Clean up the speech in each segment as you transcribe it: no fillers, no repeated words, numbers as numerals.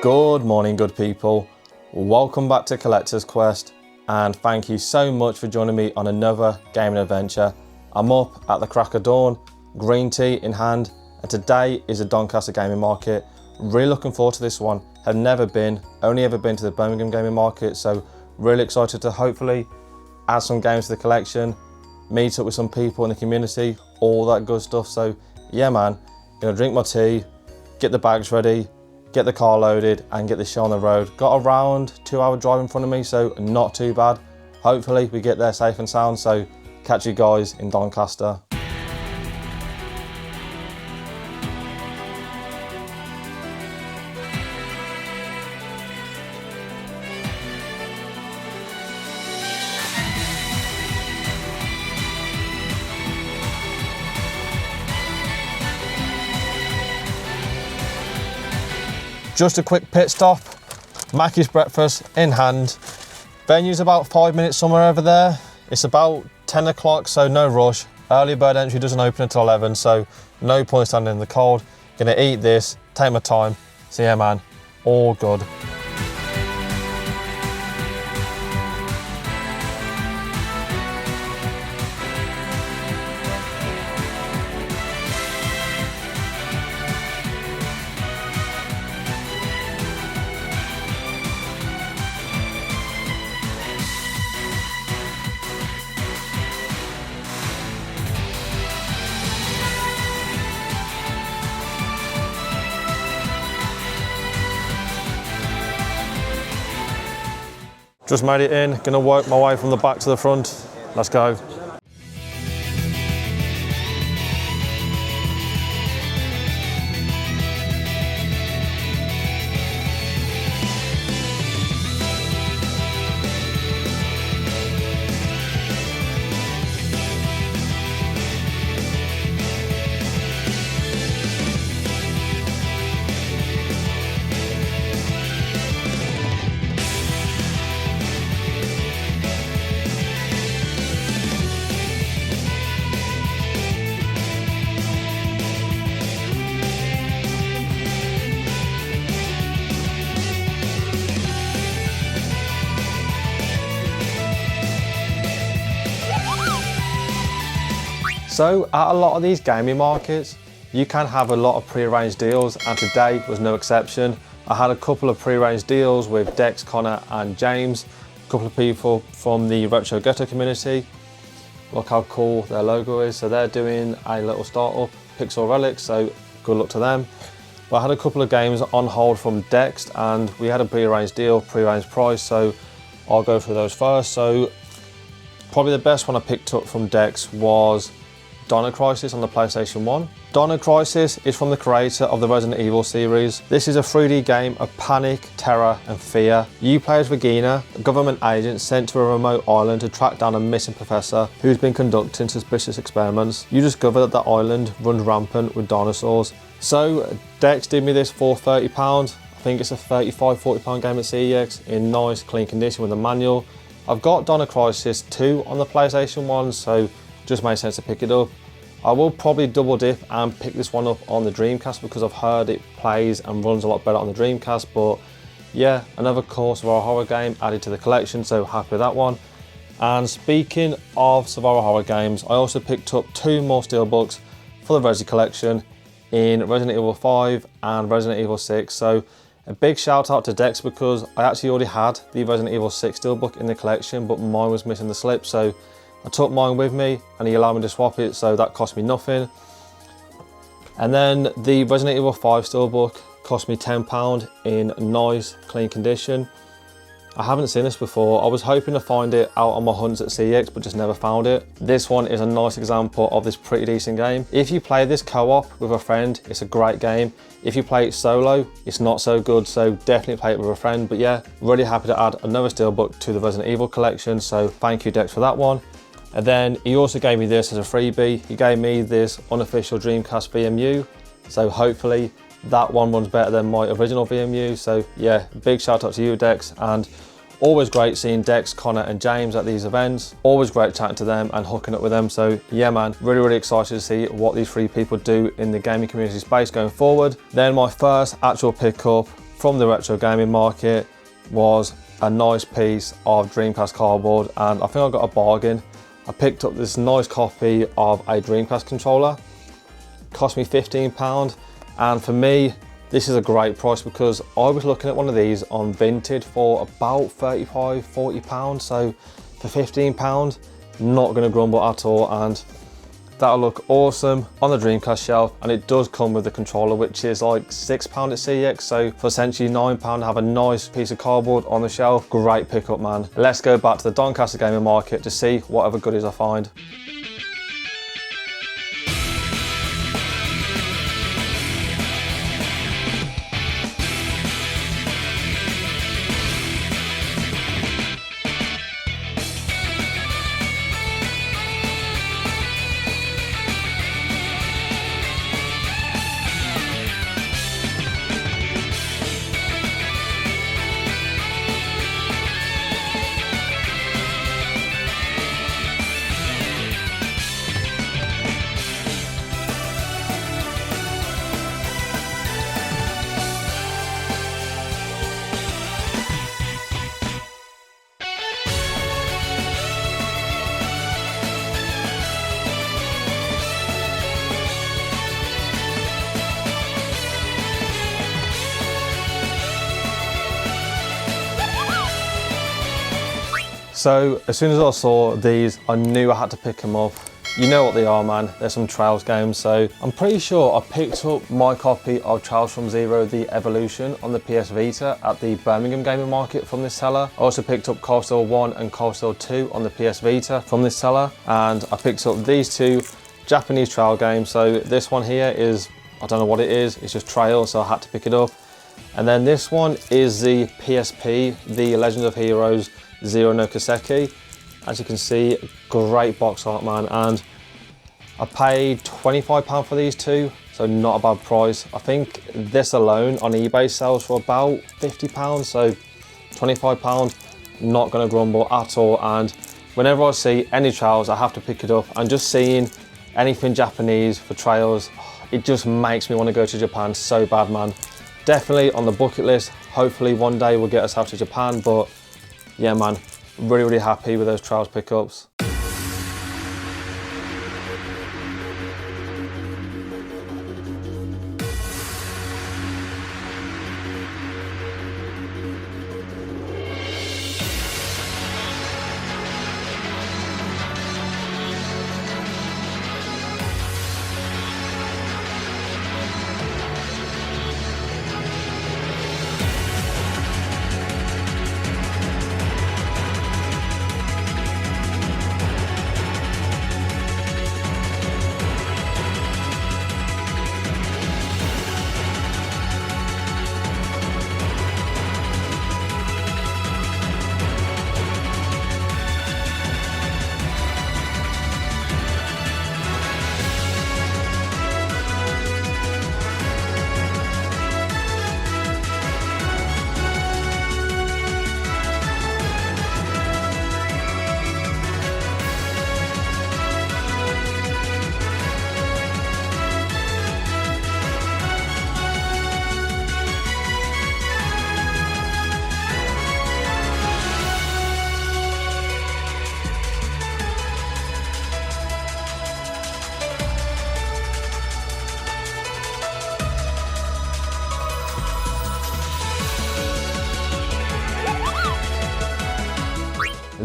Good morning, good people. Welcome back to Collector's Quest, and thank you so much for joining me on another gaming adventure. I'm up at the crack of dawn, green tea in hand, and today is a Doncaster Gaming Market. Really looking forward to this one. Have never been, only ever been to the Birmingham Gaming Market, so really excited to hopefully add some games to the collection, meet up with some people in the community, all that good stuff. So yeah man, gonna drink my tea, get the bags ready, get the car loaded and get the show on the road. Got around 2-hour drive in front of me, so not too bad. Hopefully we get there safe and sound, so catch you guys in Doncaster. Just a quick pit stop, Mackey's breakfast in hand. Venue's about 5 minutes somewhere over there. It's about 10 o'clock, so no rush. Early bird entry doesn't open until 11, so no point standing in the cold. Gonna eat this, take my time. So yeah man, all good. Just made it in, gonna work my way from the back to the front. Let's go. So at a lot of these gaming markets, you can have a lot of pre-arranged deals, and today was no exception. I had a couple of pre-arranged deals with Dex, Connor and James, a couple of people from the Retro Ghetto community. Look how cool their logo is. So they're doing a little startup, Pixel Relics, so good luck to them. But I had a couple of games on hold from Dex, and we had a pre-arranged deal, pre-arranged price, so I'll go through those first. So probably the best one I picked up from Dex was Dino Crisis on the PlayStation 1. Dino Crisis is from the creator of the Resident Evil series. This is a 3D game of panic, terror and fear. You play as Regina, a government agent sent to a remote island to track down a missing professor who's been conducting suspicious experiments. You discover that the island runs rampant with dinosaurs. So Dex did me this for £30. I think it's a £35–40 game at CEX in nice clean condition with a manual. I've got Dino Crisis 2 on the PlayStation 1, so just made sense to pick it up. I will probably double dip and pick this one up on the Dreamcast because I've heard it plays and runs a lot better on the Dreamcast. But yeah, another survival horror game added to the collection, so happy with that one. And speaking of survival horror games, I also picked up 2 more steelbooks for the Resi collection in Resident Evil 5 and Resident Evil 6. So a big shout out to Dex because I actually already had the Resident Evil 6 steelbook in the collection, but mine was missing the slip, so I took mine with me and he allowed me to swap it, so that cost me nothing. And then the Resident Evil 5 steelbook cost me £10 in nice clean condition. I haven't seen this before. I was hoping to find it out on my hunts at CX, but just never found it. This one is a nice example of this pretty decent game. If you play this co-op with a friend, it's a great game. If you play it solo, it's not so good, so definitely play it with a friend. But yeah, really happy to add another steelbook to the Resident Evil collection, so thank you Dex for that one. And then he also gave me this as a freebie. He gave me this unofficial Dreamcast VMU. So hopefully that one runs better than my original VMU. So yeah, big shout out to you, Dex. And always great seeing Dex, Connor and James at these events. Always great chatting to them and hooking up with them. So yeah man, really excited to see what these three people do in the gaming community space going forward. Then my first actual pickup from the Retro Gaming Market was a nice piece of Dreamcast cardboard, and I think I got a bargain. I picked up this nice copy of a Dreamcast controller. Cost me £15, and for me this is a great price because I was looking at one of these on Vinted for about £35–40, so for £15 not going to grumble at all, and that'll look awesome on the Dreamcast shelf. And it does come with the controller, which is like £6 at CEX, so for essentially £9 have a nice piece of cardboard on the shelf. Great pickup, man. Let's go back to the Doncaster Gaming Market to see what other goodies I find. So as soon as I saw these, I knew I had to pick them up. You know what they are, man. They're some Trails games. So I'm pretty sure I picked up my copy of Trails from Zero, The Evolution on the PS Vita at the Birmingham Gaming Market from this seller. I also picked up Cold Steel 1 and Cold Steel 2 on the PS Vita from this seller. And I picked up these two Japanese Trail games. So this one here is, I don't know what it is. It's just Trails, so I had to pick it up. And then this one is the PSP, The Legend of Heroes Zero no Kiseki. As you can see, great box art, man, and I paid £25 for these two, so not a bad price. I think this alone on eBay sells for about £50, so £25, not gonna grumble at all. And whenever I see any Trails, I have to pick it up, and just seeing anything Japanese for Trails, it just makes me want to go to Japan so bad, man. Definitely on the bucket list. Hopefully one day we'll get us out to Japan, but yeah, man, really happy with those Trails pickups.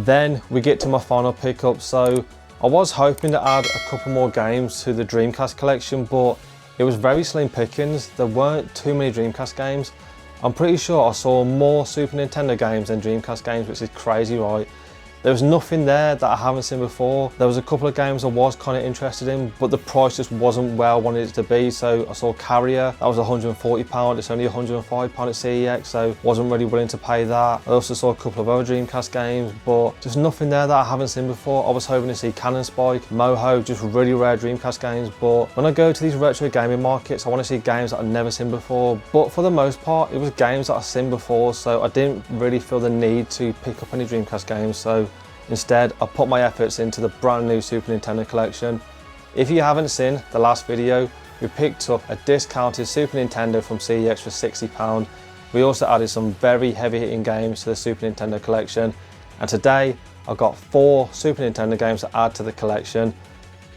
Then we get to my final pickup. So I was hoping to add a couple more games to the Dreamcast collection, but it was very slim pickings. There weren't too many Dreamcast games. I'm pretty sure I saw more Super Nintendo games than Dreamcast games, which is crazy, right? There was nothing there that I haven't seen before. There was a couple of games I was kind of interested in, but the price just wasn't where I wanted it to be. So I saw Carrier, that was £140. It's only £105 at CEX, so wasn't really willing to pay that. I also saw a couple of other Dreamcast games, but just nothing there that I haven't seen before. I was hoping to see Cannon Spike, Moho, just really rare Dreamcast games. But when I go to these retro gaming markets, I want to see games that I've never seen before. But for the most part, it was games that I've seen before, so I didn't really feel the need to pick up any Dreamcast games. So instead, I put my efforts into the brand new Super Nintendo collection. If you haven't seen the last video, we picked up a discounted Super Nintendo from CEX for £60. We also added some very heavy hitting games to the Super Nintendo collection, and today I've got 4 Super Nintendo games to add to the collection.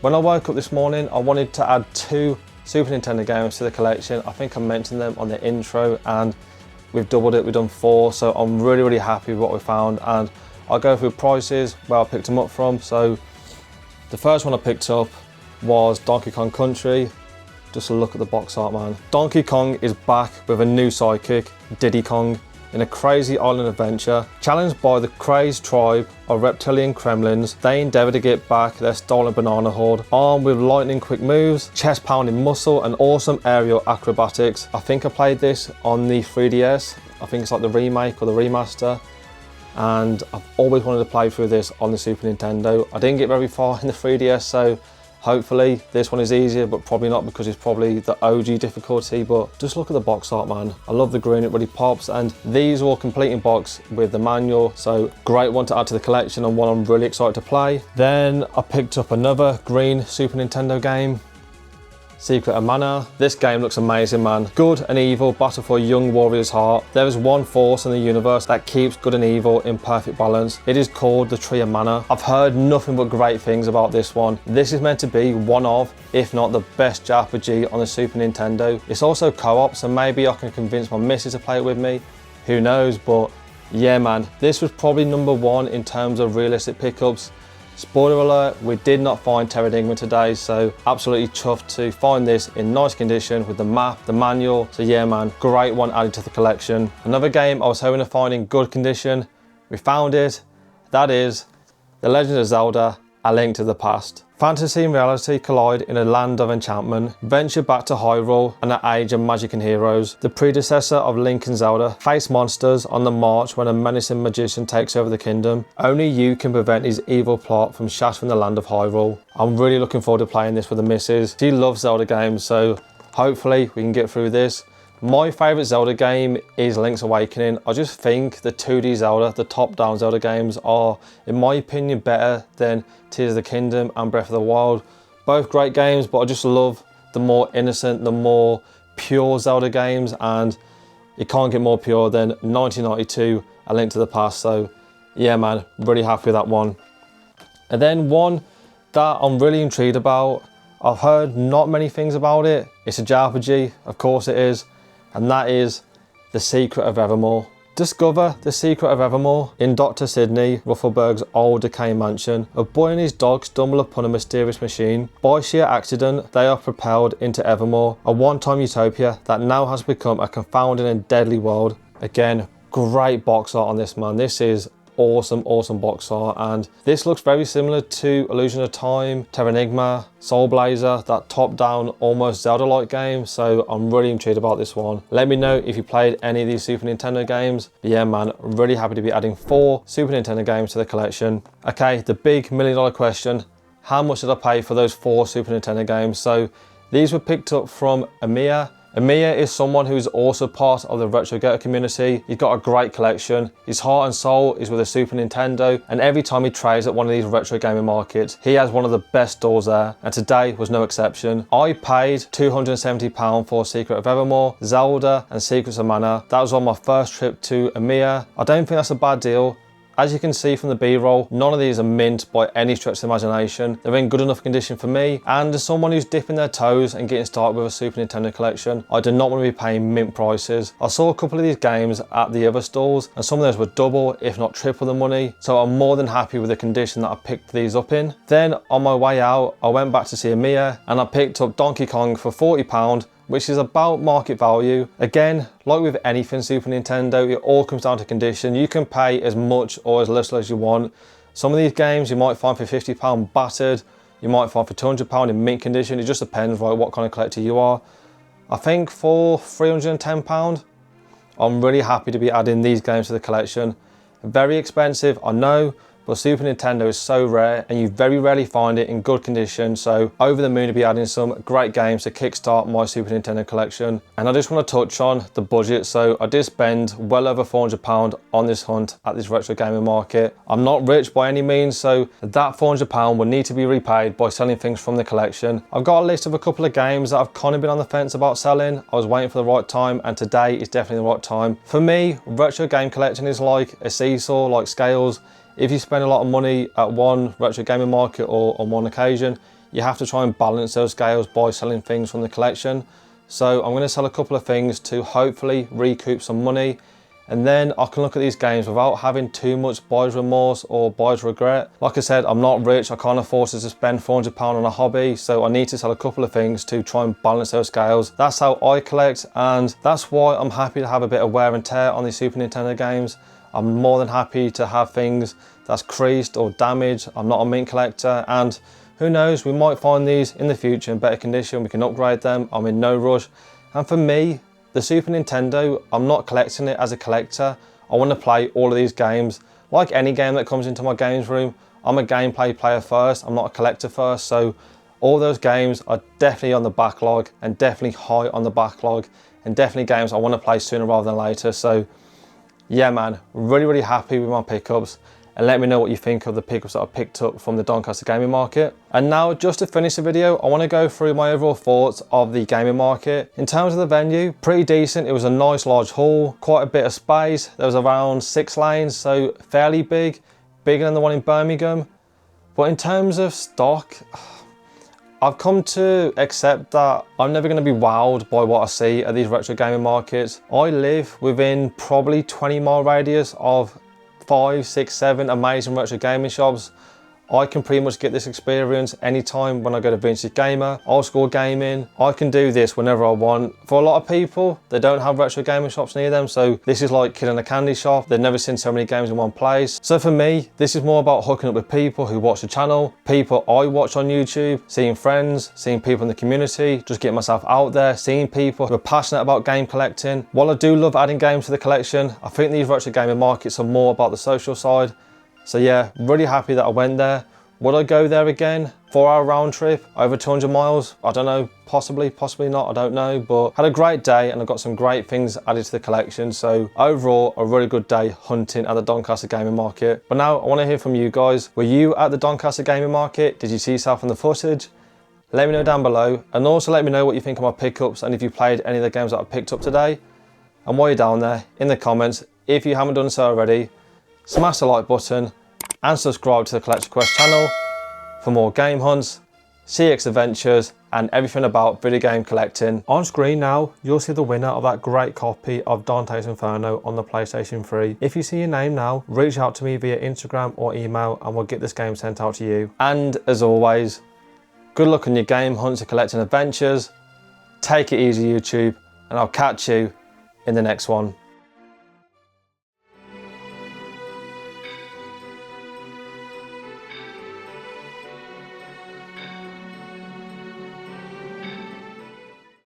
When I woke up this morning, I wanted to add 2 Super Nintendo games to the collection. I think I mentioned them on the intro, and we've doubled it, we've done 4, so I'm really happy with what we found, and I'll go through prices, where I picked them up from. So the first one I picked up was Donkey Kong Country. Just a look at the box art, man. Donkey Kong is back with a new sidekick, Diddy Kong, in a crazy island adventure. Challenged by the crazed tribe of reptilian gremlins, they endeavour to get back their stolen banana hoard. Armed with lightning quick moves, chest pounding muscle, and awesome aerial acrobatics. I think I played this on the 3DS. I think it's like the remake or the remaster. And I've always wanted to play through this on the Super Nintendo. I didn't get very far in the 3DS, so hopefully this one is easier, but probably not, because it's probably the OG difficulty. But just look at the box art, man. I love the green, it really pops, and these are all complete in box with the manual, so great one to add to the collection and one I'm really excited to play. Then I picked up another green Super Nintendo game, Secret of Mana. This game looks amazing, man. Good and evil battle for a young warrior's heart. There is one force in the universe that keeps good and evil in perfect balance. It is called the Tree of Mana. I've heard nothing but great things about this one. This is meant to be one of, if not the best JRPG on the Super Nintendo. It's also co-op, so maybe I can convince my missus to play it with me. Who knows, but yeah, man. This was probably number 1 in terms of realistic pickups. Spoiler alert, we did not find Terranigma today, so absolutely chuffed to find this in nice condition with the map, the manual. So yeah, man, great one added to the collection. Another game I was hoping to find in good condition, we found it. That is The Legend of Zelda: A Link to the Past. Fantasy and reality collide in a land of enchantment. Venture back to Hyrule and the age of magic and heroes. The predecessor of Link and Zelda face monsters on the march when a menacing magician takes over the kingdom. Only you can prevent his evil plot from shattering the land of Hyrule. I'm really looking forward to playing this with the missus. She loves Zelda games, so hopefully we can get through this. My favourite Zelda game is Link's Awakening. I just think the 2D Zelda, the top-down Zelda games are, in my opinion, better than Tears of the Kingdom and Breath of the Wild. Both great games, but I just love the more innocent, the more pure Zelda games, and you can't get more pure than 1992, A Link to the Past. So yeah, man, really happy with that one. And then one that I'm really intrigued about, I've heard not many things about it. It's a JRPG, of course it is. And that is The Secret of Evermore. Discover The Secret of Evermore in Dr. Sidney Ruffelberg's old decaying mansion. A boy and his dog stumble upon a mysterious machine. By sheer accident, they are propelled into Evermore, a one-time utopia that now has become a confounding and deadly world. Again, great box art on this, man. This is awesome box art, and this looks very similar to Illusion of Time, Terranigma, Soul Blazer, that top-down almost Zelda-like game. So I'm really intrigued about this one. Let me know if you played any of these Super Nintendo games. But yeah, man, I'm really happy to be adding 4 Super Nintendo games to the collection. Okay, the big $1 million question: how much did I pay for those 4 Super Nintendo games? So these were picked up from Amiya. Amiya is someone who is also part of the Retro Gator community. He's got a great collection. His heart and soul is with a Super Nintendo, and every time he trades at one of these retro gaming markets, he has one of the best stores there, and today was no exception. I paid £270 for Secret of Evermore, Zelda, and Secrets of Mana. That was on my first trip to Amiya. I don't think that's a bad deal. As you can see from the B-roll, none of these are mint by any stretch of the imagination. They're in good enough condition for me, and as someone who's dipping their toes and getting started with a Super Nintendo collection, I do not want to be paying mint prices. I saw a couple of these games at the other stores, and some of those were double, if not triple the money, so I'm more than happy with the condition that I picked these up in. Then on my way out, I went back to see Amiya, and I picked up Donkey Kong for £40, which is about market value. Again, like with anything Super Nintendo, it all comes down to condition. You can pay as much or as little as you want. Some of these games you might find for £50 battered, you might find for £200 in mint condition. It just depends, right, what kind of collector you are. I think for £310, I'm really happy to be adding these games to the collection. Very expensive, I know, but Super Nintendo is so rare and you very rarely find it in good condition, so over the moon to be adding some great games to kickstart my Super Nintendo collection. And I just want to touch on the budget. So I did spend well over £400 on this hunt at this retro gaming market. I'm not rich by any means, so that £400 will need to be repaid by selling things from the collection. I've got a list of a couple of games that I've kind of been on the fence about selling. I was waiting for the right time, and today is definitely the right time. For me, retro game collecting is like a seesaw, like scales. If you spend a lot of money at one retro gaming market or on one occasion, you have to try and balance those scales by selling things from the collection. So I'm going to sell a couple of things to hopefully recoup some money, and then I can look at these games without having too much buyer's remorse or buyer's regret. Like I said, I'm not rich, I can't afford to spend £400 on a hobby, so I need to sell a couple of things to try and balance those scales. That's how I collect, and that's why I'm happy to have a bit of wear and tear on these Super Nintendo games. I'm more than happy to have things that's creased or damaged. I'm not a mint collector, and who knows, we might find these in the future in better condition. We can upgrade them. I'm in no rush. And for me, the Super Nintendo, I'm not collecting it as a collector. I want to play all of these games. Like any game that comes into my games room, I'm a gameplay player first. I'm not a collector first. So all those games are definitely on the backlog, and definitely high on the backlog, and definitely games I want to play sooner rather than later. So yeah, man, really happy with my pickups, and let me know what you think of the pickups that I picked up from the Doncaster Gaming Market. And now, just to finish the video, I want to go through my overall thoughts of the gaming market. In terms of the venue, pretty decent. It was a nice large hall, quite a bit of space. There was around 6 lanes, so fairly big, bigger than the one in Birmingham. But in terms of stock, I've come to accept that I'm never going to be wowed by what I see at these retro gaming markets. I live within probably 20-mile radius of 5, 6, 7 amazing retro gaming shops. I can pretty much get this experience anytime when I go to Vintage Gamer, Old School Gaming. I can do this whenever I want. For a lot of people, they don't have retro gaming shops near them, so this is like kid in a candy shop. They've never seen so many games in one place. So for me, this is more about hooking up with people who watch the channel, people I watch on YouTube, seeing friends, seeing people in the community, just getting myself out there, seeing people who are passionate about game collecting. While I do love adding games to the collection, I think these retro gaming markets are more about the social side. So yeah, really happy that I went there. Would I go there again? 4-hour round trip, over 200 miles? I don't know, possibly not, I don't know. But had a great day, and I got some great things added to the collection. So overall, a really good day hunting at the Doncaster Gaming Market. But now I want to hear from you guys. Were you at the Doncaster Gaming Market? Did you see yourself in the footage? Let me know down below, and also let me know what you think of my pickups, and if you played any of the games that I picked up today. And while you're down there, in the comments, if you haven't done so already, smash the like button and subscribe to the Collector Quest channel for more game hunts, CX adventures, and everything about video game collecting. On screen now, you'll see the winner of that great copy of Dante's Inferno on the PlayStation 3. If you see your name now, reach out to me via Instagram or email, and we'll get this game sent out to you. And as always, good luck on your game hunts and collecting adventures. Take it easy, YouTube, and I'll catch you in the next one.